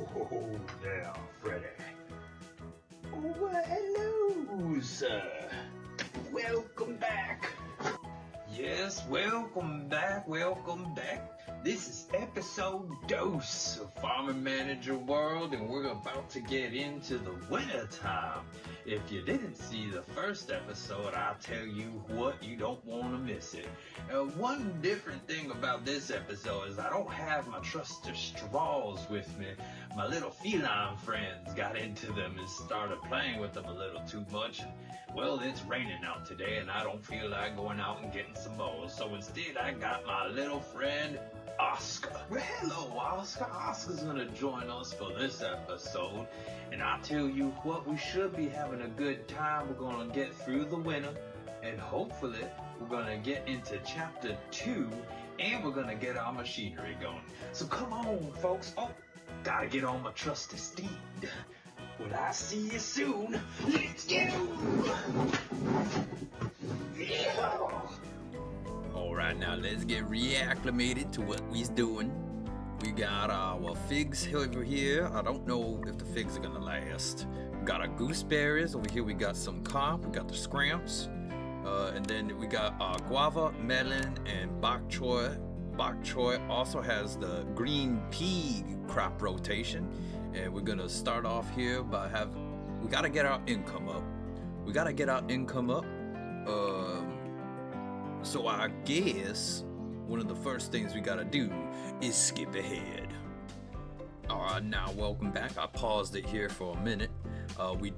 Oh, there, Freddy. Oh, well, hello, sir. Welcome back. Yes, welcome back. This is episode dose of Farming Manager World, and we're about to get into the winter time. If you didn't see the first episode, I'll tell you what, you don't want to miss it. One different thing about this episode is I don't have my trusty straws with me. My little feline friends got into them and started playing with them a little too much. Well, it's raining out today, and I don't feel like going out and getting some balls. So instead, I got my little friend, Oscar. Well, hello, Oscar. Oscar's gonna join us for this episode. And I'll tell you what, we should be having a good time. We're gonna get through the winter, and hopefully, we're gonna get into chapter 2, and we're gonna get our machinery going. So come on, folks. Oh, gotta get on my trusty steed. Well, I'll see you soon. Let's go! Alright, now let's get reacclimated to what we's doing. We got our figs over here. I don't know if the figs are gonna last. We got our gooseberries. Over here we got some cob. We got the scramps. And then we got guava, melon, and bok choy. Bok choy also has the green pea crop rotation. And we're gonna start off here by we gotta get our income up. So I guess one of the first things we gotta do is skip ahead. Alright, now welcome back. I paused it here for a minute. We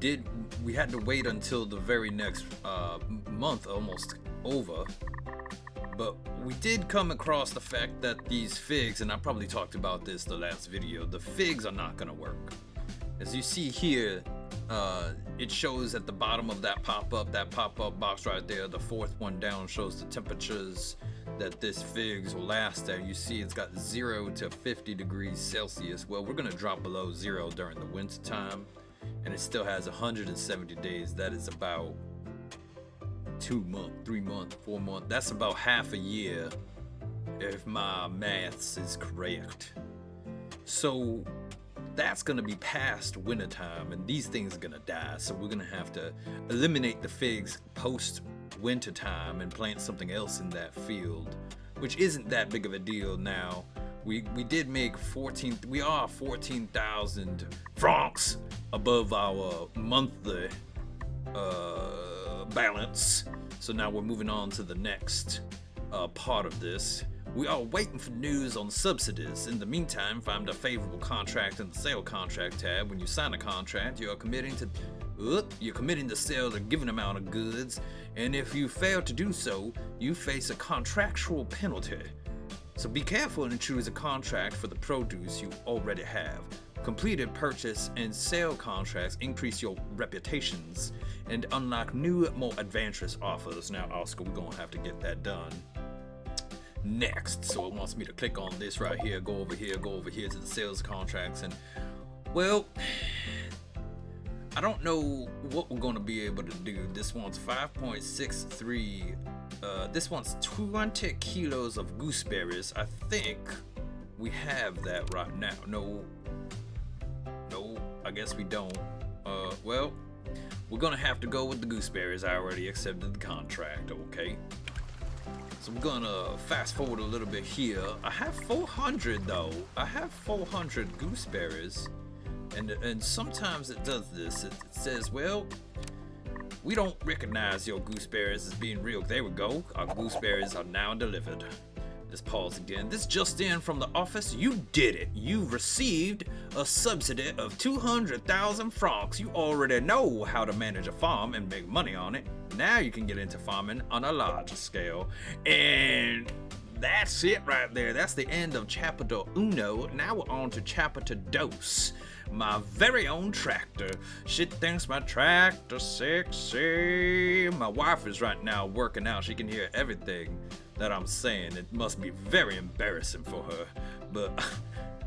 had to wait until the very next month, almost over. But we did come across the fact that these figs, and I probably talked about this the last video, the figs are not gonna work. As you see here, it shows at the bottom of that pop-up box right there, the fourth one down shows the temperatures that this figs will last at. You see it's got 0 to 50 degrees Celsius. Well, we're gonna drop below 0 during the winter time, and it still has 170 days. That is about 2 months, 3 months, 4 months. That's about half a year if my maths is correct. So that's gonna be past winter time, and these things are gonna die. So we're gonna have to eliminate the figs post winter time and plant something else in that field, which isn't that big of a deal now. We did make 14,000 francs above our monthly balance. So now we're moving on to the next part of this. We are waiting for news on subsidies. In the meantime, find a favorable contract in the sale contract tab. When you sign a contract, you're committing to sell a given amount of goods, and if you fail to do so, you face a contractual penalty. So be careful and choose a contract for the produce you already have. Completed purchase and sale contracts increase your reputations and unlock new, more adventurous offers. Now, Oscar, we're gonna have to get that done next. So it wants me to click on this right here, go over here to the sales contracts, and well, I don't know what we're gonna be able to do. This one's 5.63. This one's 20 kilos of gooseberries. I think we have that right now. No, I guess we don't. Well, we're gonna have to go with the gooseberries. I already accepted the contract, okay? So I'm gonna fast forward a little bit here. I have 400 though. I have 400 gooseberries. And sometimes it does this. It says, well, we don't recognize your gooseberries as being real. There we go. Our gooseberries are now delivered. Let's pause again. This just in from the office. You did it. You've received a subsidy of 200,000 francs. You already know how to manage a farm and make money on it. Now you can get into farming on a larger scale. And that's it right there. That's the end of chapter 1. Now we're on to chapter 2. My very own tractor. She thinks my tractor sexy. My wife is right now working out. She can hear everything that I'm saying. It must be very embarrassing for her, but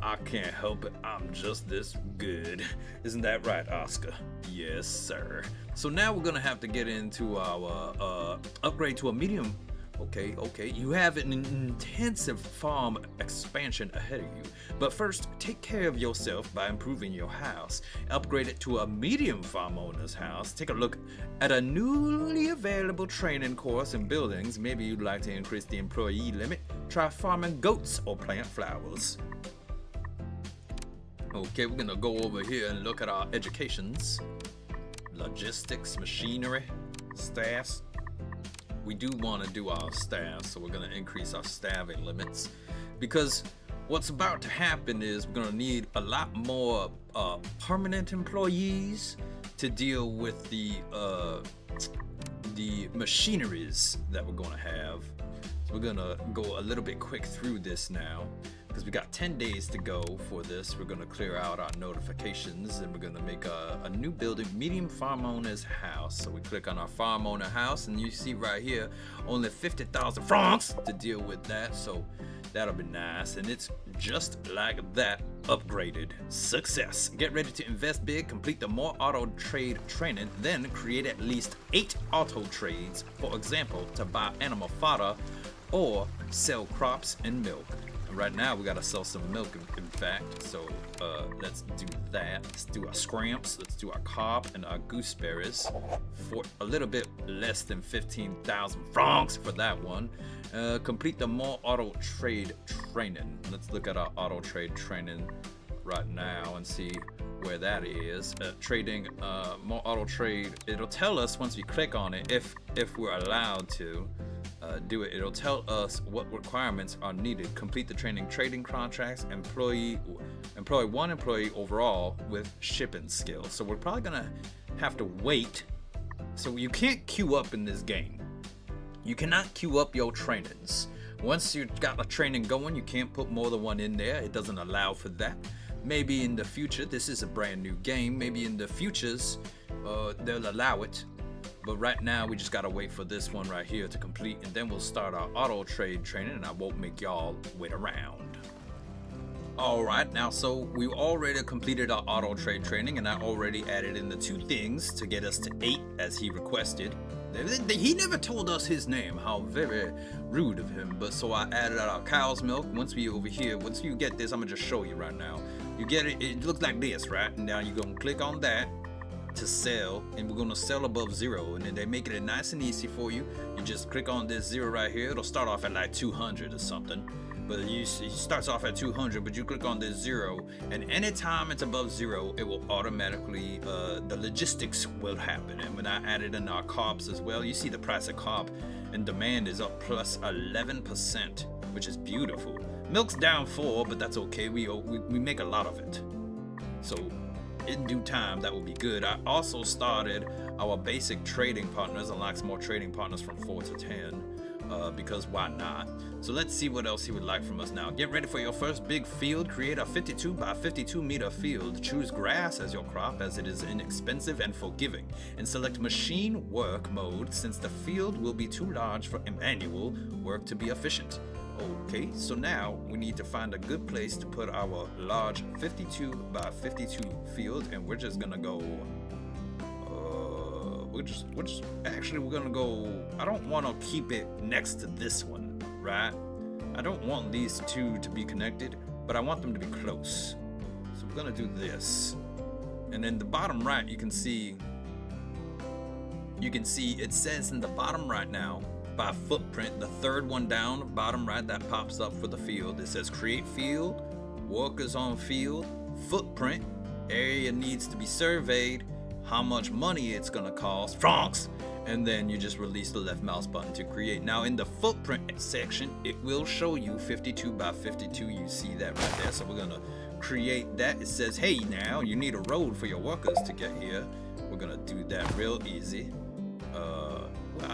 I can't help it. I'm just this good. Isn't that right, Oscar? Yes, sir. So now we're gonna have to get into our upgrade to a medium Okay, you have an intensive farm expansion ahead of you. But first, take care of yourself by improving your house. Upgrade it to a medium farm owner's house. Take a look at a newly available training course in buildings. Maybe you'd like to increase the employee limit. Try farming goats or plant flowers. Okay, we're gonna go over here and look at our educations. Logistics, machinery, staffs. We do want to do our staff, so we're going to increase our staffing limits, because what's about to happen is we're going to need a lot more permanent employees to deal with the machineries that we're going to have. So we're going to go a little bit quick through this now, because we got 10 days to go for this. We're going to clear out our notifications, and we're going to make a new building, medium farm owner's house. So we click on our farm owner house, and you see right here only 50,000 francs to deal with that. So that'll be nice, and it's just like that, upgraded. Success. Get ready to invest big. Complete the more auto trade training, then create at least 8 auto trades, for example, to buy animal fodder or sell crops and milk. Right now we gotta sell some milk, in fact, so let's do that. Let's do our scramps, let's do our cob and our gooseberries for a little bit less than 15,000 francs for that one. Complete the more auto trade training. Let's look at our auto trade training right now and see where that is. Trading more auto trade, it'll tell us once we click on it if we're allowed to do it. It'll tell us what requirements are needed. Complete the trading contracts, employ one employee overall with shipping skills. So we're probably gonna have to wait. So you can't queue up in this game. You cannot queue up your trainings. Once you've got a training going, you can't put more than one in there. It doesn't allow for that. Maybe in the future, this is a brand new game, maybe in the futures they'll allow it. But right now, we just gotta wait for this one right here to complete, and then we'll start our auto trade training, and I won't make y'all wait around. Alright, now so we already completed our auto trade training, and I already added in the 2 things to get us to 8 as he requested. He never told us his name, how very rude of him. But so I added our cow's milk. Once you get this, I'm gonna just show you right now. You get it, it looks like this, right? And now you're gonna click on that to sell, and we're gonna sell above 0, and then they make it nice and easy for you. You just click on this 0 right here. It'll start off at like 200 or something, but it starts off at 200, but you click on this 0, and anytime it's above 0, it will automatically the logistics will happen. And when I added in our carbs as well, you see the price of carb and demand is up plus 11%, which is beautiful. Milk's down 4, but that's okay. We make a lot of it, so in due time that will be good. I also started our basic trading partners, unlocks more trading partners from 4 to 10, because why not? So let's see what else he would like from us now. Get ready for your first big field. Create a 52 by 52 meter field. Choose grass as your crop, as it is inexpensive and forgiving, and select machine work mode, since the field will be too large for manual work to be efficient. Okay, so now we need to find a good place to put our large 52 by 52 field, and we're just gonna go we're gonna go, I don't want to keep it next to this one, right? I don't want these 2 to be connected, but I want them to be close. So we're gonna do this, and then the bottom right, you can see it says in the bottom right now, by footprint, the 3rd one down, bottom right, that pops up for the field. It says create field, workers on field, footprint, area needs to be surveyed, how much money it's gonna cost, francs, and then you just release the left mouse button to create. Now in the footprint section, it will show you 52 by 52. You see that right there. So we're gonna create that. It says, hey, now you need a road for your workers to get here. We're gonna do that real easy.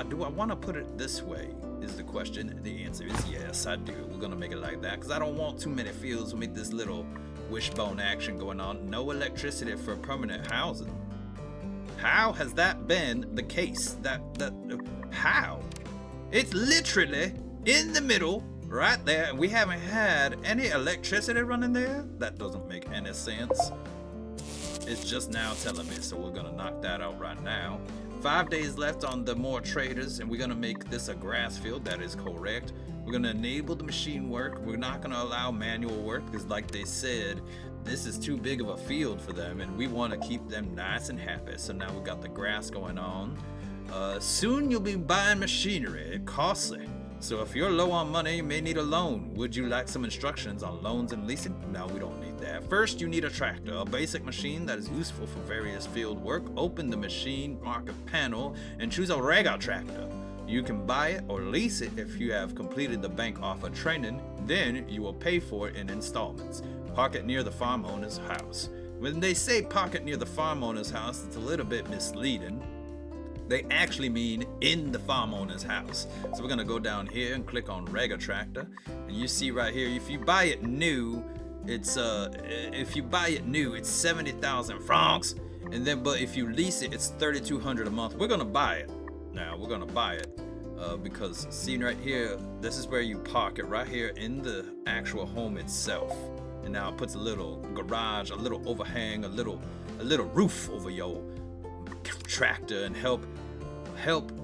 Do I want to put it this way is the question. The answer is yes, I do. We're gonna make it like that because I don't want too many fields. We'll make this little wishbone action going on. No electricity for permanent housing. How has that been the case? How? It's literally in the middle right there. We haven't had any electricity running there. That doesn't make any sense. It's just now telling me, so we're gonna knock that out right now. 5 days left on the more traders, and we're gonna make this a grass field. That is correct. We're gonna enable the machine work. We're not gonna allow manual work because, like they said, this is too big of a field for them, and we want to keep them nice and happy. So now we got the grass going on. Soon you'll be buying machinery, costly. So if you're low on money, you may need a loan. Would you like some instructions on loans and leasing? No, we don't need that. First, you need a tractor, a basic machine that is useful for various field work. Open the machine market panel and choose a regular tractor. You can buy it or lease it if you have completed the bank offer training. Then you will pay for it in installments. Park it near the farm owner's house. When they say park it near the farm owner's house, it's a little bit misleading. They actually mean in the farm owner's house. So we're gonna go down here and click on regular tractor, and you see right here, if you buy it new, it's 70,000 francs, and then but if you lease it, it's 3,200 a month. We're gonna buy it. Now we're gonna buy it because see right here, this is where you park it right here in the actual home itself. And now it puts a little garage, a little overhang, a little roof over your tractor and help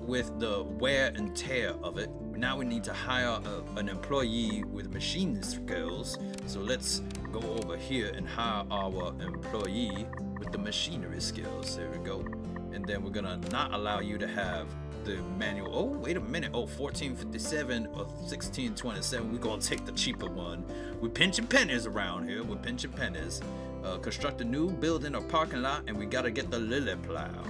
with the wear and tear of it. Now we need to hire an employee with machine skills. So let's go over here and hire our employee with the machinery skills. There we go. And then we're gonna not allow you to have the manual. Oh, wait a minute. Oh, 1457 or 1627. We're gonna take the cheaper one. We're pinching pennies around here. We're pinching pennies. Construct a new building or parking lot, and we gotta get the lily plow.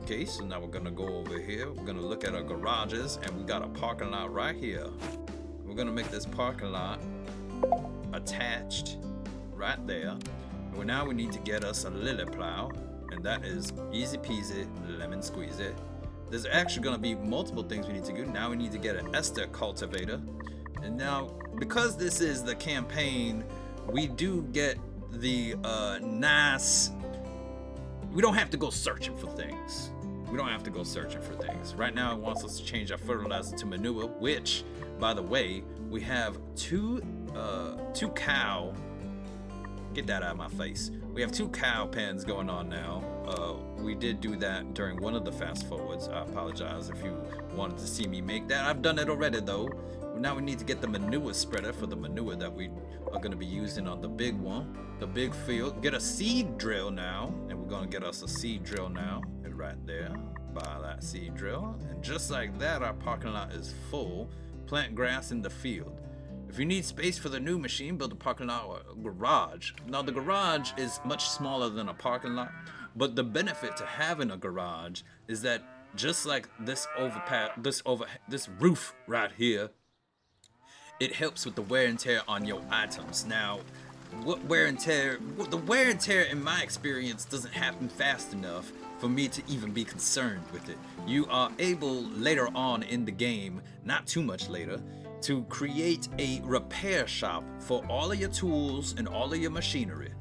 Okay, so now we're gonna go over here. We're gonna look at our garages, and we got a parking lot right here. We're gonna make this parking lot attached right there. Well, now we need to get us a lily plow, and that is easy peasy lemon squeezy. There's actually gonna be multiple things we need to do. Now we need to get an ester cultivator, and now because this is the campaign, we do get the nice. We don't have to go searching for things. Right now it wants us to change our fertilizer to manure, which, by the way, we have two cow. Get that out of my face. We have 2 cow pens going on now. We did do that during one of the fast forwards. I apologize if you wanted to see me make that. I've done it already though. Now we need to get the manure spreader for the manure that we are going to be using on the big one, the big field. Get a seed drill now, and we're going to get us a seed drill now, and right there, buy that seed drill. And just like that, our parking lot is full. Plant grass in the field. If you need space for the new machine, build a parking lot or a garage. Now the garage is much smaller than a parking lot, but the benefit to having a garage is that just like this roof right here, it helps with the wear and tear on your items. Now, the wear and tear in my experience doesn't happen fast enough for me to even be concerned with it. You are able later on in the game, not too much later, to create a repair shop for all of your tools and all of your machinery.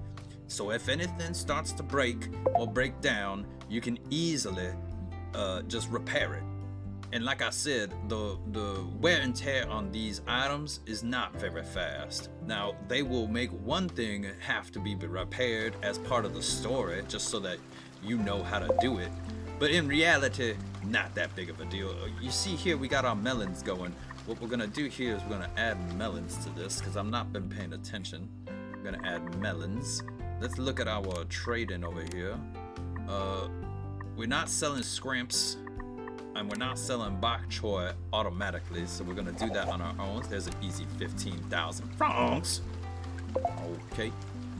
So if anything starts to break or break down, you can easily just repair it. And like I said, the wear and tear on these items is not very fast. Now, they will make one thing have to be repaired as part of the story, just so that you know how to do it. But in reality, not that big of a deal. You see here, we got our melons going. What we're gonna do here is we're gonna add melons to this, because I've not been paying attention. We're gonna add melons. Let's look at our trading over here. We're not selling scrimps, and we're not selling bok choy automatically, so we're gonna do that on our own. There's an easy 15,000 francs. Okay,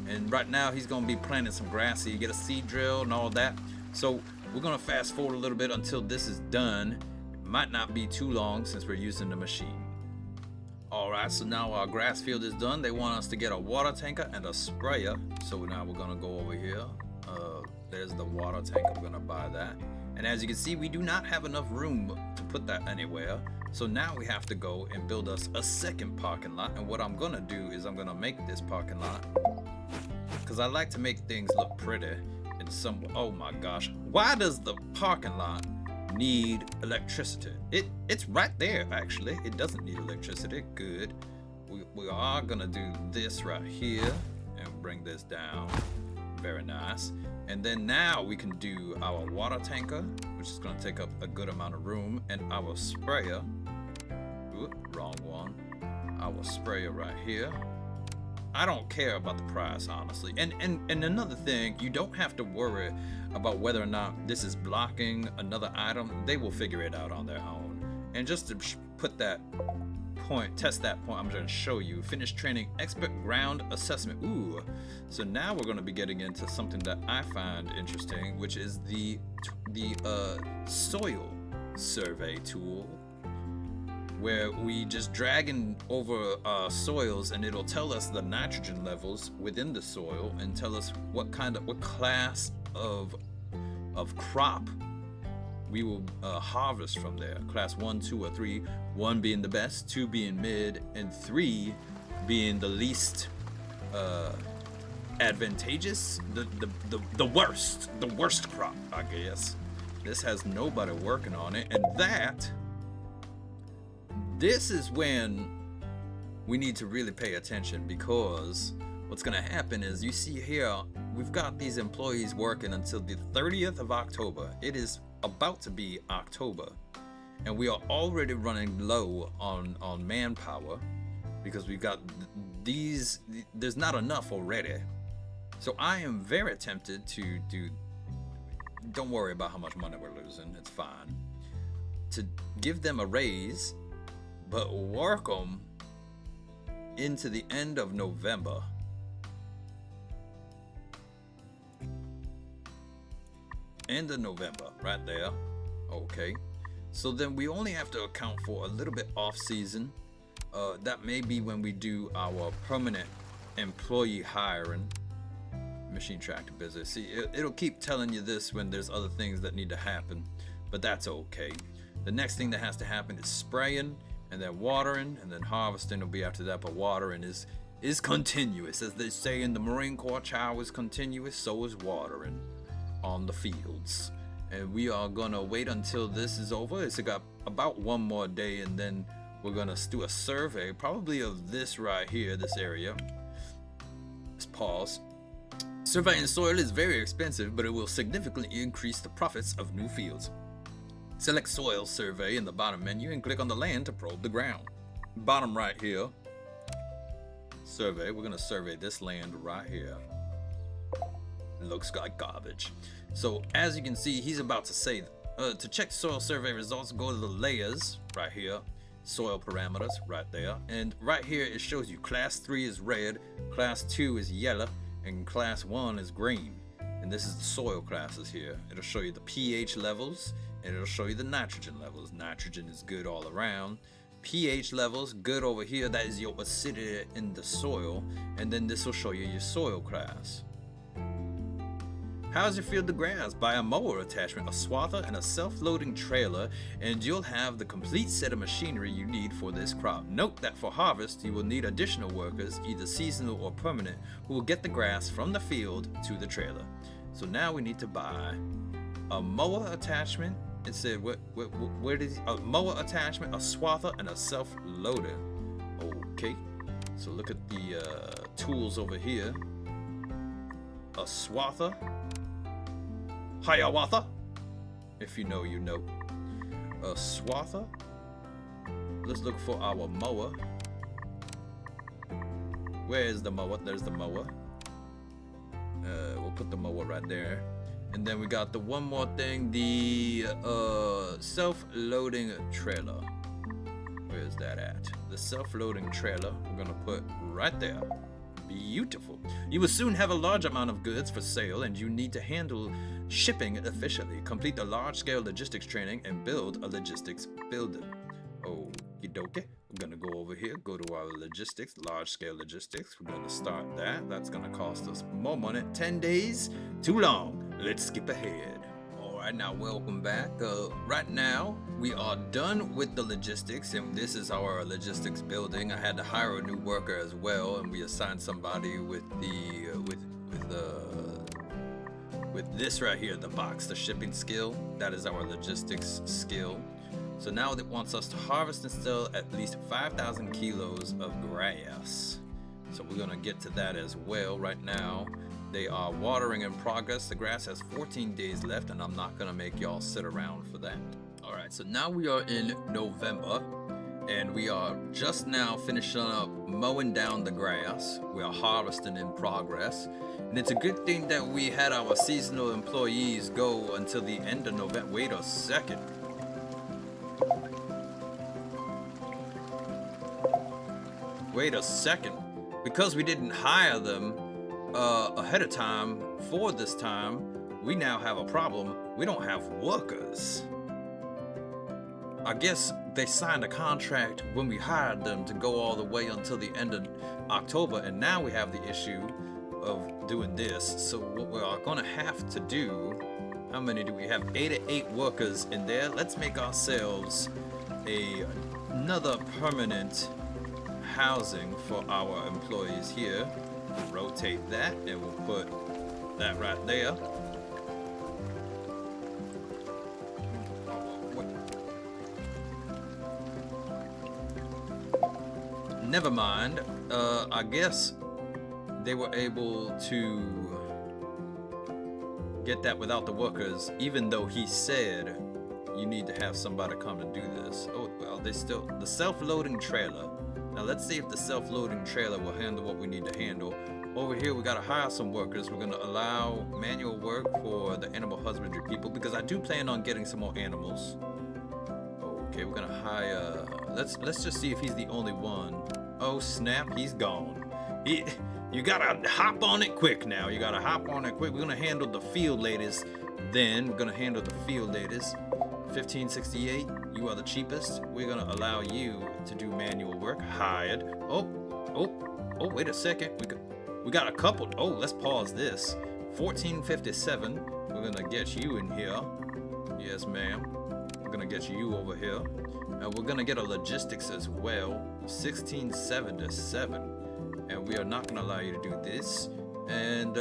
and right now he's gonna be planting some grass, so you get a seed drill and all that. So we're gonna fast forward a little bit until this is done. It might not be too long since we're using the machine. Alright, so now our grass field is done. They want us to get a water tanker and a sprayer, so now we're gonna go over here. There's the water tanker, we're gonna buy that. And as you can see, we do not have enough room to put that anywhere. So now we have to go and build us a second parking lot. And what I'm gonna do is I'm gonna make this parking lot, because I like to make things look pretty in some. Oh my gosh, why does the parking lot need electricity? It's right there. Actually, it doesn't need electricity. Good. We are gonna do this right here and bring this down. Very nice. And then now we can do our water tanker. which is going to take up a good amount of room, and our sprayer, wrong one, our sprayer right here. I don't care about the price, honestly. And another thing, you don't have to worry about whether or not this is blocking another item. They will figure it out on their own. And just to put that point, test that point, I'm going to show you. Finish training expert ground assessment. Ooh. So now we're going to be getting into something that I find interesting, which is the soil survey tool, where we just dragging over soils, and it'll tell us the nitrogen levels within the soil and tell us what class of crop we will harvest from there. Class 1, 2, or 3. 1 being the best, 2 being mid, and 3 being the least advantageous, the worst crop, I guess. This has nobody working on it, and this is when we need to really pay attention, because what's going to happen is, you see here, we've got these employees working until the 30th of October. It is about to be October, and we are already running low on manpower, because we've got there's not enough already. So I am very tempted to don't worry about how much money we're losing, it's fine, to give them a raise, but work them into the end of November. End of November, right there. Okay. So then we only have to account for a little bit off season. That may be when we do our permanent employee hiring. Machine tractor business. See, it'll keep telling you this when there's other things that need to happen, but that's okay. The next thing that has to happen is spraying, and then watering, and then harvesting will be after that. But watering is continuous, as they say in the Marine Corps. Chow is continuous, so is watering on the fields. And we are gonna wait until this is over. It's got about one more day, and then we're gonna do a survey, probably of this right here, this area. Let's pause. Surveying soil is very expensive, but it will significantly increase the profits of new fields. Select soil survey in the bottom menu and click on the land to probe the ground. Bottom right here, survey. We're gonna survey this land right here. It looks like garbage. So as you can see, he's about to say, to check soil survey results, go to the layers right here, soil parameters right there, and right here it shows you class 3 is red, class 2 is yellow, and class 1 is green. And this is the soil classes here. It'll show you the pH levels, and it'll show you the nitrogen levels. Nitrogen is good all around. pH levels good over here, that is your acidity in the soil, and then this will show you your soil class. How's your field of grass? Buy a mower attachment, a swather, and a self-loading trailer, and you'll have the complete set of machinery you need for this crop. Note that for harvest, you will need additional workers, either seasonal or permanent, who will get the grass from the field to the trailer. So now we need to buy a mower attachment. It said, where did a mower attachment, a swather, and a self-loader. Okay, so look at the tools over here. A swather. Hiawatha, if you know, you know. A swather. Let's look for our mower. Where is the mower? There's the mower. We'll put the mower right there. And then we got the one more thing, the self-loading trailer. Where is that at? The self-loading trailer, we're gonna put right there. Beautiful. You will soon have a large amount of goods for sale, and you need to handle shipping efficiently. Complete the large-scale logistics training and build a logistics building. Okie dokie. We're gonna go over here, go to our logistics, large-scale logistics. We're gonna start that. That's gonna cost us more money. 10 days? Too long. Let's skip ahead. Alright, now welcome back. Right now, we are done with the logistics, and this is our logistics building. I had to hire a new worker as well, and we assigned somebody with the with this right here, the box, the shipping skill. That is our logistics skill. So now it wants us to harvest and sell at least 5,000 kilos of grass. So we're gonna get to that as well. Right now, they are watering in progress. The grass has 14 days left, and I'm not gonna make y'all sit around for that. All right, so now we are in November, and we are just now finishing up mowing down the grass. We are harvesting in progress, and it's a good thing that we had our seasonal employees go until the end of November. Wait a second. Wait a second. Because we didn't hire them ahead of time for this time, we now have a problem. We don't have workers. I guess they signed a contract when we hired them to go all the way until the end of October, and now we have the issue of doing this. So what we are gonna have to do, how many do we have? 88 workers in there. Let's make ourselves another permanent housing for our employees here. We'll rotate that and we'll put that right there. Never mind. I guess they were able to get that without the workers, even though he said you need to have somebody come and do this. Oh, well, they still, the self-loading trailer. Now let's see if the self-loading trailer will handle what we need to handle. Over here, we gotta hire some workers. We're gonna allow manual work for the animal husbandry people because I do plan on getting some more animals. Okay, we're gonna hire. Let's just see if he's the only one. Oh snap, he's gone. You gotta hop on it quick now. You gotta hop on it quick. We're gonna handle the field ladies. Then we're gonna handle the field ladies. 1568, you are the cheapest. We're gonna allow you to do manual work. Hired. Oh, wait a second. We got a couple. Oh, let's pause this. 1457. We're gonna get you in here. Yes, ma'am. We're gonna get you over here. And we're gonna get a logistics as well. 1677. And we are not gonna allow you to do this. And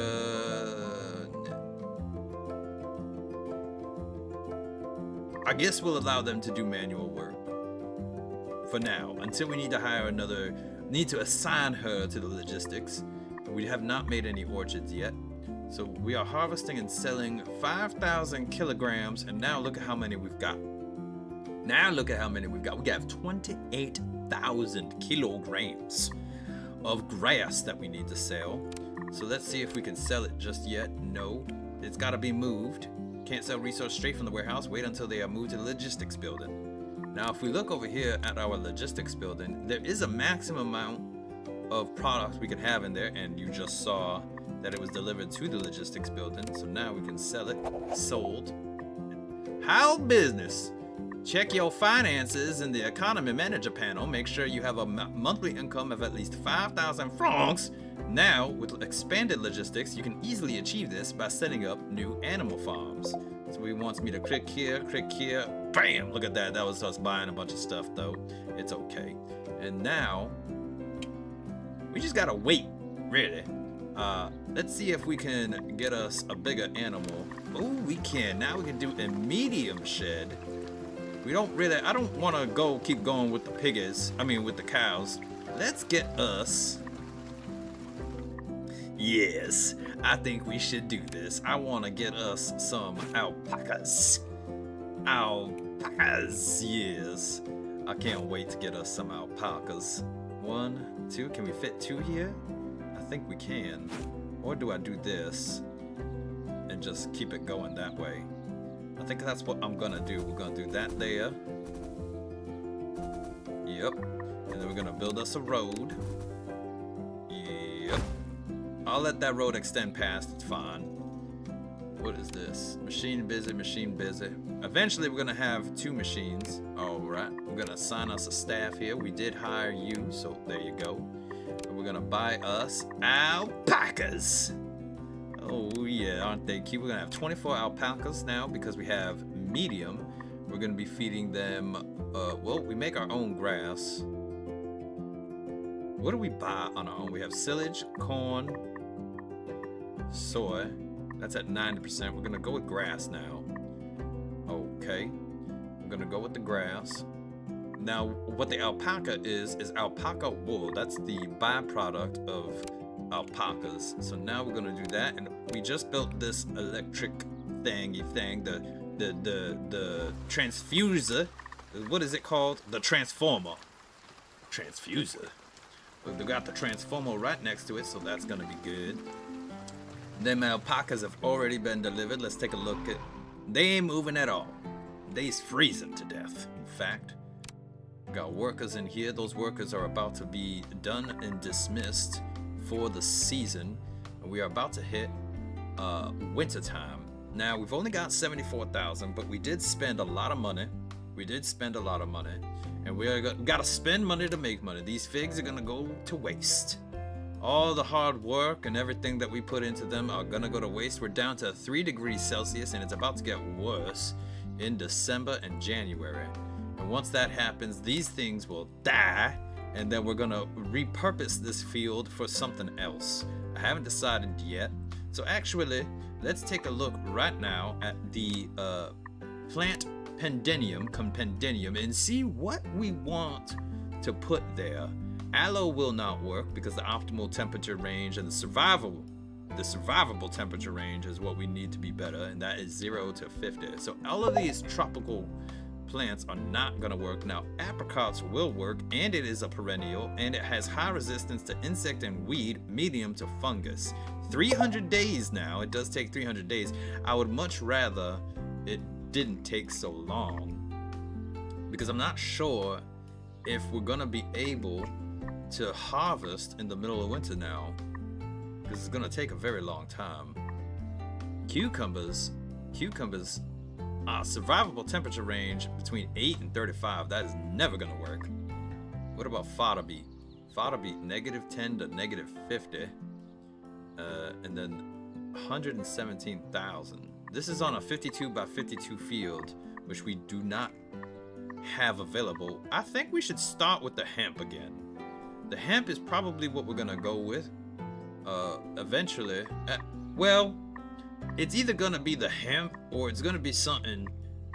I guess we'll allow them to do manual work for now, until we need to hire need to assign her to the logistics. We have not made any orchards yet. So we are harvesting and selling 5,000 kilograms, and now look at how many we've got. We have 28,000 kilograms of grass that we need to sell. So let's see if we can sell it just yet. No, it's gotta be moved. Can't sell resource straight from the warehouse. Wait until they are moved to the logistics building. Now, if we look over here at our logistics building, there is a maximum amount of products we can have in there, and you just saw that it was delivered to the logistics building. So now we can sell it. Sold. How business? Check your finances in the economy manager panel. Make sure you have a monthly income of at least 5,000 francs. Now, with expanded logistics, you can easily achieve this by setting up new animal farms. So he wants me to click here, bam! Look at that. That was us buying a bunch of stuff, though. It's okay. And now, we just gotta wait, really. Let's see if we can get us a bigger animal. Oh, we can. Now we can do a medium shed. I don't want to keep going with the with the cows. Let's get us. Yes, I think we should do this. I want to get us some alpacas. Alpacas, yes. I can't wait to get us some alpacas. 1, 2, can we fit 2 here? I think we can. Or do I do this and just keep it going that way? I think that's what I'm gonna do. We're gonna do that there. Yep. And then we're gonna build us a road. Yep. I'll let that road extend past, it's fine. What is this? Machine busy. Eventually we're gonna have 2 machines. Alright, we're gonna assign us a staff here. We did hire you, so there you go. And we're gonna buy us alpacas. Oh yeah, aren't they cute? We're gonna have 24 alpacas now because we have medium. We're gonna be feeding them, well, we make our own grass. What do we buy on our own? We have silage, corn, soy. That's at 90%. We're gonna go with grass now. Okay. We're gonna go with the grass. Now, what the alpaca is alpaca wool. That's the byproduct of alpacas. So now we're gonna do that, and we just built this electric thingy thing, the transfuser. What is it called? The transformer. Transfuser. They got the transformer right next to it, so that's gonna be good. Them alpacas have already been delivered. Let's take a look at. They ain't moving at all. They's freezing to death. In fact, we got workers in here. Those workers are about to be done and dismissed for the season. We are about to hit winter time. Now we've only got 74,000, but we did spend a lot of money. And we gotta spend money to make money. These figs are gonna go to waste. All the hard work and everything that we put into them are gonna go to waste. We're down to 3 degrees Celsius, and it's about to get worse in December and January. And once that happens, these things will die, and then we're gonna repurpose this field for something else. I haven't decided yet. So actually, let's take a look right now at the plant compendium and see what we want to put there. Aloe will not work because the optimal temperature range and the survivable temperature range is what we need to be better, and that is 0 to 50. So all of these tropical plants are not gonna work. Now apricots will work, and it is a perennial, and it has high resistance to insect and weed, medium to fungus. 300 days now. It does take 300 days. I would much rather it didn't take so long, because I'm not sure if we're gonna be able to harvest in the middle of winter now, because it's gonna take a very long time. Cucumbers survivable temperature range between 8 and 35. That is never gonna work. What about fodder beet? Fodder beet -10 to -50, and then 117,000. This is on a 52 by 52 field, which we do not have available. I think we should start with the hemp again. The hemp is probably what we're gonna go with eventually. Well, it's either gonna be the hemp or it's gonna be something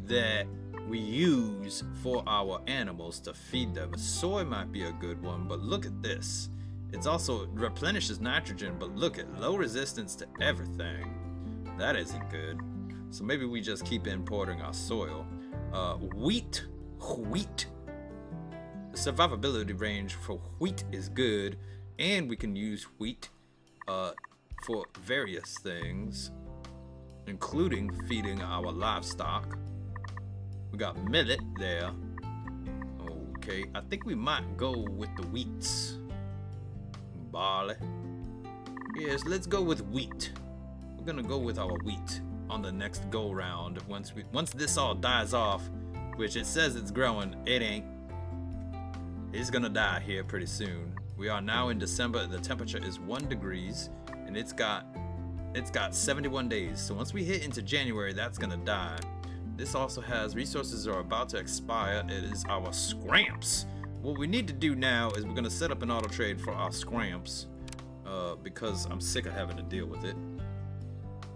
that we use for our animals to feed them. Soy might be a good one, but look at this. It's also replenishes nitrogen, but look at low resistance to everything. That isn't good. So maybe we just keep importing our soil. Wheat. The survivability range for wheat is good, and we can use wheat for various things, including feeding our livestock. We got millet there. Okay, I think we might go with the wheats. Barley. Yes, let's go with wheat. We're gonna go with our wheat on the next go round. Once this all dies off, which it says it's growing, it ain't. It's gonna die here pretty soon. We are now in December. The temperature is 1 degrees, and it's got 71 days. So once we hit into January, that's gonna die. This also has resources are about to expire. It is our scramps. What we need to do now is we're gonna set up an auto trade for our scramps, because I'm sick of having to deal with it.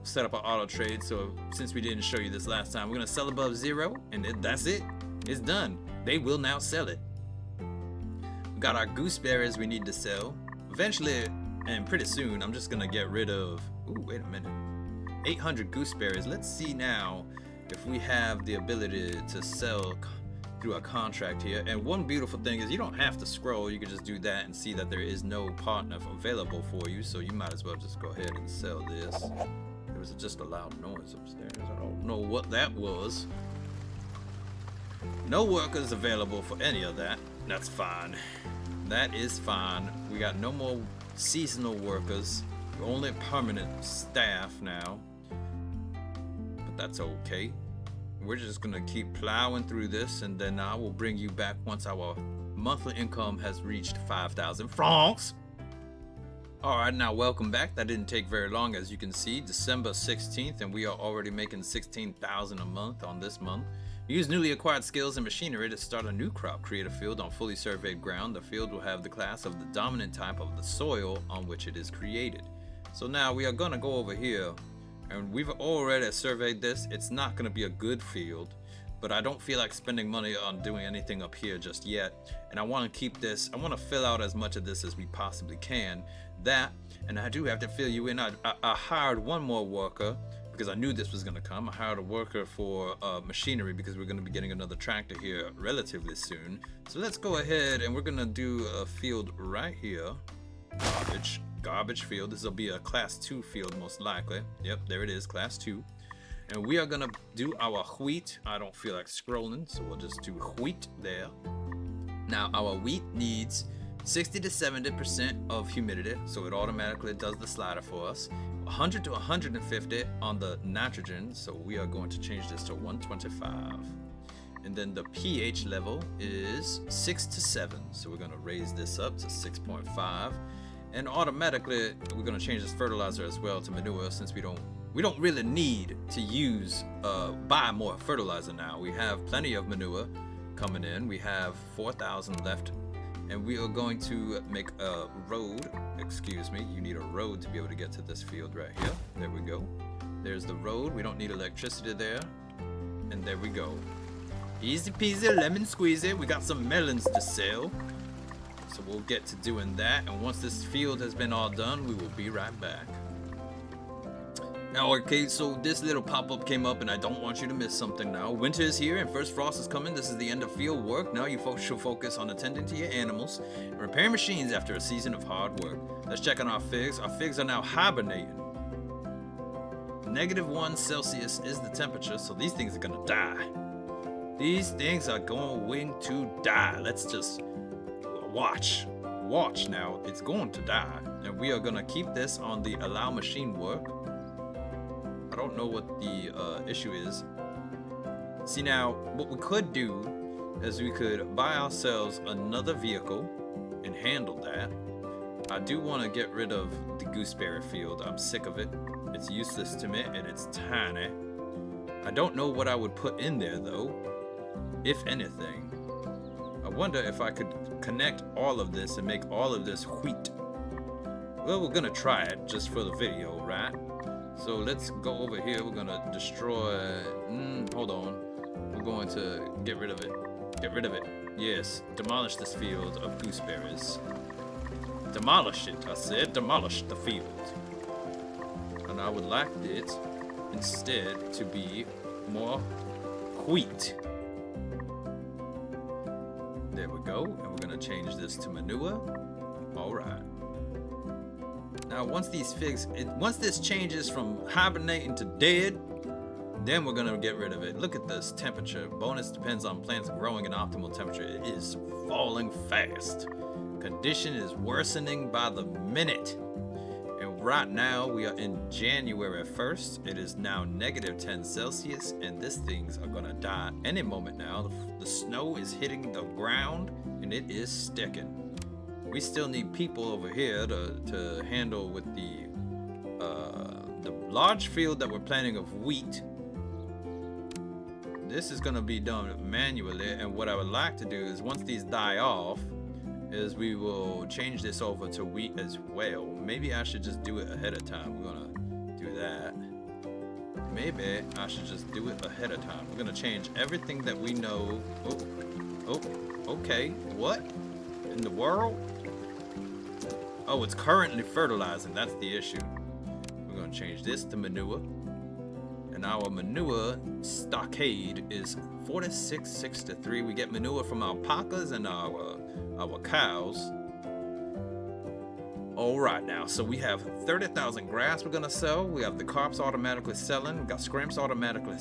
Set up an auto trade. So since we didn't show you this last time, we're gonna sell above 0, and that's it. It's done. They will now sell it. We got our gooseberries we need to sell. Eventually, and pretty soon, I'm just gonna get rid of. Ooh, wait a minute. 800 gooseberries. Let's see now if we have the ability to sell through a contract here. And one beautiful thing is you don't have to scroll. You can just do that and see that there is no partner available for you. So you might as well just go ahead and sell this. There was just a loud noise upstairs. I don't know what that was. No workers available for any of that. That's fine. That is fine. We got no more seasonal workers. Only permanent staff now. But that's okay. We're just gonna keep plowing through this, and then I will bring you back once our monthly income has reached 5,000 francs. Alright, now welcome back. That didn't take very long, as you can see. December 16th, and we are already making 16,000 a month on this month. Use newly acquired skills and machinery to start a new crop. Create a field on fully surveyed ground. The field will have the class of the dominant type of the soil on which it is created. So now we are gonna go over here, and we've already surveyed this. It's not gonna be a good field. but I don't feel like spending money on doing anything up here just yet. And I want to keep this, I want to fill out as much of this as we possibly can. That, and I do have to fill you in. I hired one more worker because I knew this was going to come. I hired a worker for machinery because we're going to be getting another tractor here relatively soon. So let's go ahead and we're going to do a field right here. Garbage field. This will be a class 2 field most likely. Yep, there it is, class 2. And we are going to do our wheat. I don't feel like scrolling, so we'll just do wheat there. Now our wheat needs 60 to 70% of humidity, so it automatically does the slider for us. 100 to 150 on the nitrogen, so we are going to change this to 125. And then the pH level is 6 to 7, so we're going to raise this up to 6.5. And automatically we're going to change this fertilizer as well to manure, since we don't really need to buy more fertilizer now. We have plenty of manure coming in. We have 4,000 left. And we are going to make a road. Excuse me, you need a road to be able to get to this field right here. There we go. There's the road. We don't need electricity there. And there we go. Easy peasy, lemon squeezy. We got some melons to sell. So we'll get to doing that. And once this field has been all done, we will be right back. Now, okay, so this little pop-up came up and I don't want you to miss something now. Winter is here and first frost is coming. This is the end of field work. Now you folks should focus on attending to your animals and repairing machines after a season of hard work. Let's check on our figs. Our figs are now hibernating. -1 Celsius is the temperature, so these things are gonna die. These things are going to die. Let's just watch. Watch now. It's going to die. And we are gonna keep this on the allow machine work. I don't know what the issue is. See, now what we could do is we could buy ourselves another vehicle and handle that. I do want to get rid of the gooseberry field. I'm sick of it. It's useless to me and it's tiny. I don't know what I would put in there though, if anything. I wonder if I could connect all of this and make all of this wheat. Well, we're gonna try it just for the video, right? So let's go over here. We're gonna destroy. Hold on. We're going to get rid of it. Get rid of it. Yes. Demolish this field of gooseberries. Demolish it. I said demolish the field. And I would like it instead to be more wheat. There we go. And we're gonna change this to manure. All right. Now, once this changes from hibernating to dead, then we're gonna get rid of it. Look at this temperature. Bonus depends on plants growing in optimal temperature. It is falling fast. Condition is worsening by the minute. And right now we are in January 1st. It is now -10 Celsius, and these things are gonna die any moment now. The snow is hitting the ground, and it is sticking. We still need people over here to handle with the large field that we're planting of wheat. This is gonna be done manually, and what I would like to do is once these die off, is we will change this over to wheat as well. Maybe I should just do it ahead of time. We're gonna do that. Maybe I should just do it ahead of time. We're gonna change everything that we know. Oh, okay. What in the world? Oh, it's currently fertilizing. That's the issue. We're going to change this to manure. And our manure stockade is 4663. We get manure from alpacas and our cows. All right, now, so we have 30,000 grass we're going to sell. We have the carbs automatically selling. We got scrimps automatically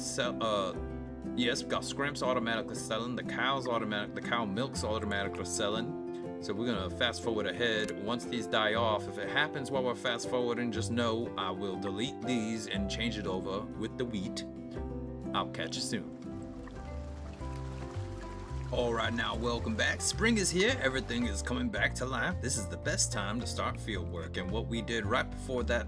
yes, we got scrimps automatically selling. The cow milk's automatically selling. So we're gonna fast forward ahead. Once these die off, if it happens while we're fast forwarding, just know I will delete these and change it over with the wheat. I'll catch you soon. Alright, now welcome back. Spring is here, everything is coming back to life. This is the best time to start field work, and what we did right before that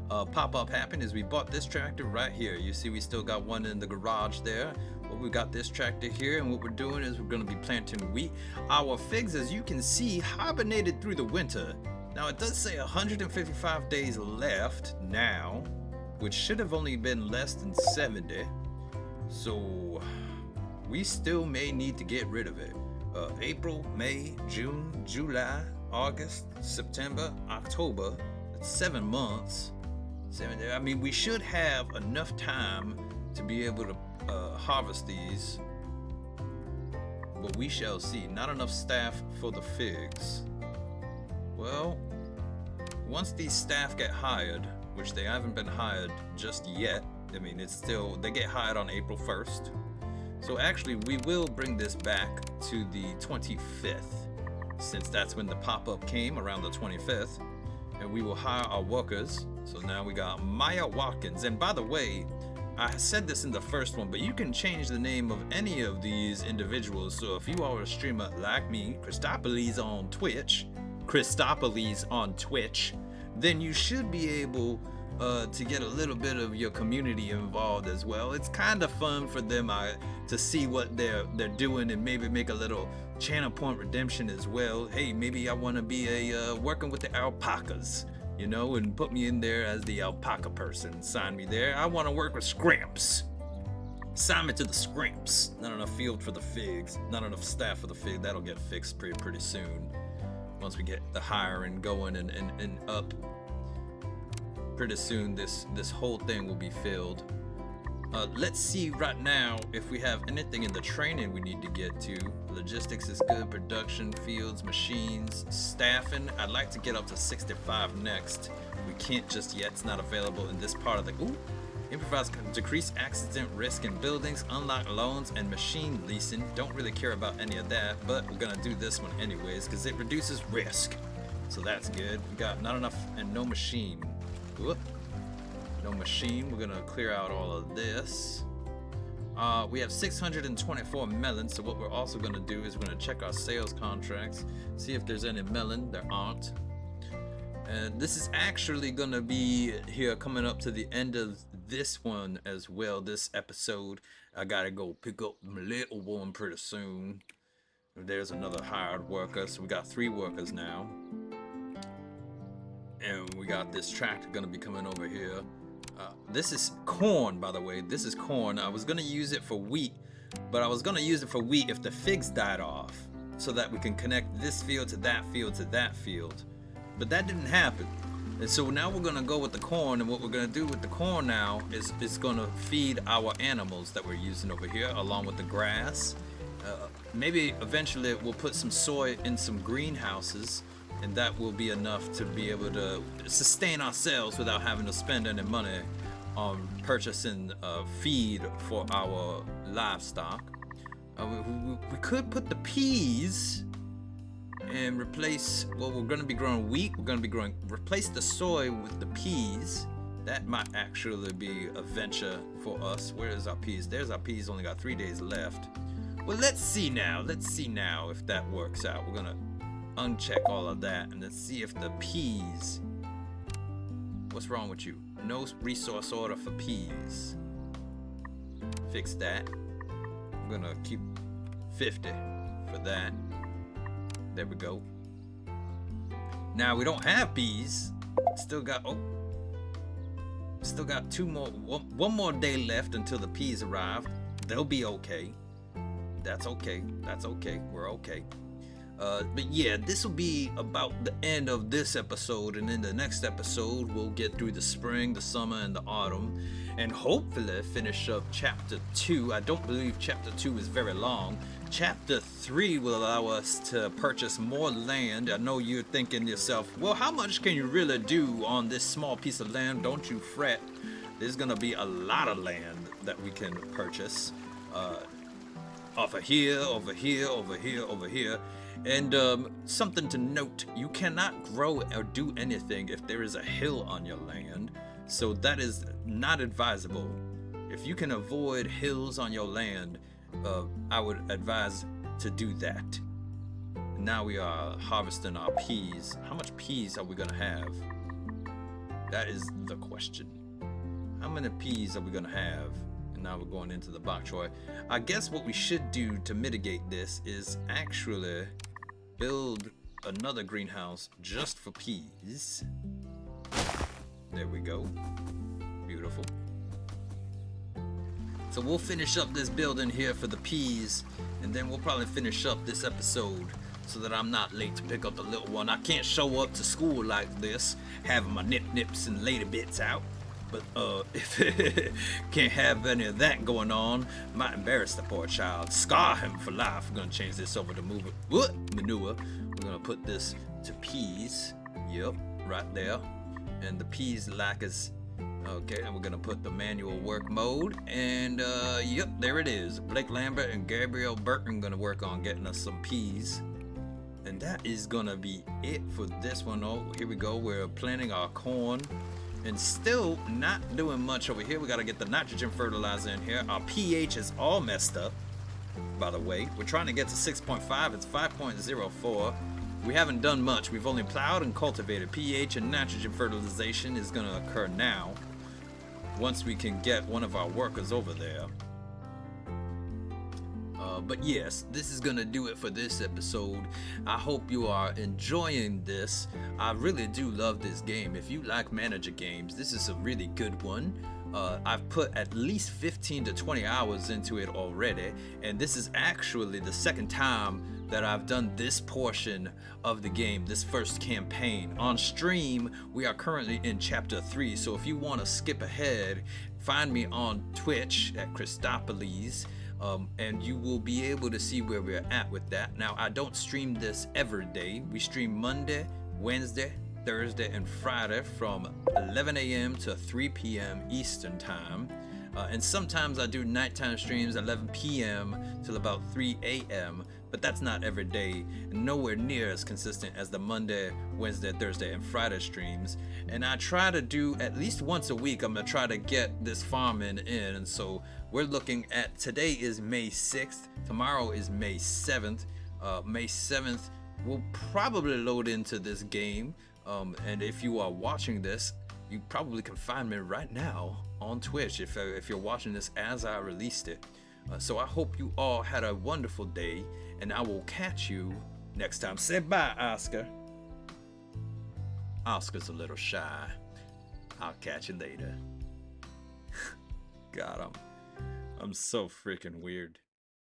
pop-up happened is we bought this tractor right here. You see we still got one in the garage there. But we got this tractor here, and what we're doing is we're going to be planting wheat. Our figs, as you can see, hibernated through the winter. Now it does say 155 days left now, which should have only been less than 70. So we still may need to get rid of it. April, May, June, July, August, September, October. That's 7 months. I mean, we should have enough time to be able to harvest these, but we shall see. Not enough staff for the figs. Well, once these staff get hired, which they haven't been hired just yet, I mean, it's still, they get hired on April 1st. So actually, we will bring this back to the 25th, since that's when the pop-up came, around the 25th, and we will hire our workers. So now we got Maya Watkins. And by the way, I said this in the first one, but you can change the name of any of these individuals. So if you are a streamer like me, Christopolees on Twitch, then you should be able to get a little bit of your community involved as well. It's kind of fun for them to see what they're doing, and maybe make a little channel point redemption as well. Hey, maybe I want to be working with the alpacas, you know, and put me in there as the alpaca person. Sign me there. I want to work with scrimps. Sign me to the scrimps. Not enough field for the figs. Not enough staff for the fig. That'll get fixed pretty soon. Once we get the hiring going and up, pretty soon this whole thing will be filled. Let's see right now if we have anything in the training we need to get to. Logistics is good, production, fields, machines, staffing. I'd like to get up to 65 next. We can't just yet, it's not available in this part of the, improvise, decrease accident risk in buildings, unlock loans, and machine leasing. Don't really care about any of that, but we're gonna do this one anyways because it reduces risk. So that's good. We got not enough and no machine. Whoop. No machine. We're gonna clear out all of this. We have 624 melons, so what we're also gonna do is we're gonna check our sales contracts, see if there's any melon. There aren't. And this is actually gonna be here coming up to the end of this one as well, this episode. I gotta go pick up my little one pretty soon. There's another hired worker, so we got 3 workers now. And we got this tractor gonna be coming over here. This is corn, by the way. This is corn. I was gonna use it for wheat, but I was gonna use it for wheat if the figs died off, so that we can connect this field to that field to that field. But that didn't happen. And so now we're gonna go with the corn, and what we're gonna do with the corn now is it's gonna feed our animals that we're using over here, along with the grass. Maybe eventually we'll put some soy in some greenhouses, and that will be enough to be able to sustain ourselves without having to spend any money on purchasing feed for our livestock. We could put the peas and replace, well, we're going to be growing wheat. We're going to be replace the soy with the peas. That might actually be a venture for us. Where is our peas? There's our peas. Only got 3 days left. Well, let's see now if that works out. We're gonna uncheck all of that and let's see if the peas, what's wrong with you? No resource order for peas. Fix that. I'm gonna keep 50 for that. There we go. Now we don't have peas. Still got one more day left until the peas arrive. They'll be okay. That's okay. We're okay. But yeah, this will be about the end of this episode, and in the next episode we'll get through the spring, the summer, and the autumn, and hopefully finish up chapter 2. I don't believe chapter 2 is very long. Chapter 3 will allow us to purchase more land. I know you're thinking to yourself, well, how much can you really do on this small piece of land? Don't you fret. There's gonna be a lot of land that we can purchase. Over here, over here, over here, over here. And something to note, you cannot grow or do anything if there is a hill on your land. So that is not advisable. If you can avoid hills on your land, I would advise to do that. Now we are harvesting our peas. How much peas are we gonna have? That is the question. How many peas are we gonna have? And now we're going into the bok choy. I guess what we should do to mitigate this is actually build another greenhouse just for peas. There we go. Beautiful. It's So we'll finish up this building here for the peas, and then we'll probably finish up this episode so that I'm not late to pick up the little one. I can't show up to school like this, having my nips and lady bits out. But if can't have any of that going on, might embarrass the poor child, scar him for life. We're gonna change this over to manure. We're gonna put this to peas. Yep, right there. And the peas like us. Okay, and we're gonna put the manual work mode, and yep, there it is. Blake Lambert and Gabriel Burton gonna work on getting us some peas. And that is gonna be it for this one. Oh, here we go. We're planting our corn. And still not doing much over here. We gotta get the nitrogen fertilizer in here. Our pH is all messed up, by the way. We're trying to get to 6.5. It's 5.04. We haven't done much. We've only plowed and cultivated. pH and nitrogen fertilization is gonna occur now, once we can get one of our workers over there. But yes, this is gonna do it for this episode. I hope you are enjoying this. I really do love this game. If you like manager games, this is a really good one. I've put at least 15 to 20 hours into it already, and this is actually the second time that I've done this portion of the game, this first campaign. On stream, we are currently in chapter 3, so if you want to skip ahead, find me on Twitch at Christopolees. And you will be able to see where we're at with that. Now, I don't stream this every day. We stream Monday, Wednesday, Thursday, and Friday from 11 a.m. to 3 p.m. Eastern Time. And sometimes I do nighttime streams 11 p.m. till about 3 a.m. But that's not every day, and nowhere near as consistent as the Monday, Wednesday, Thursday, and Friday streams. And I try to do at least once a week. I'm gonna try to get this farming in, and so we're looking at, today is May 6th, tomorrow is May 7th. May 7th, we'll probably load into this game. And if you are watching this, you probably can find me right now on Twitch if you're watching this as I released it. So I hope you all had a wonderful day, and I will catch you next time. Say bye, Oscar. Oscar's a little shy. I'll catch you later. God, I'm so freaking weird.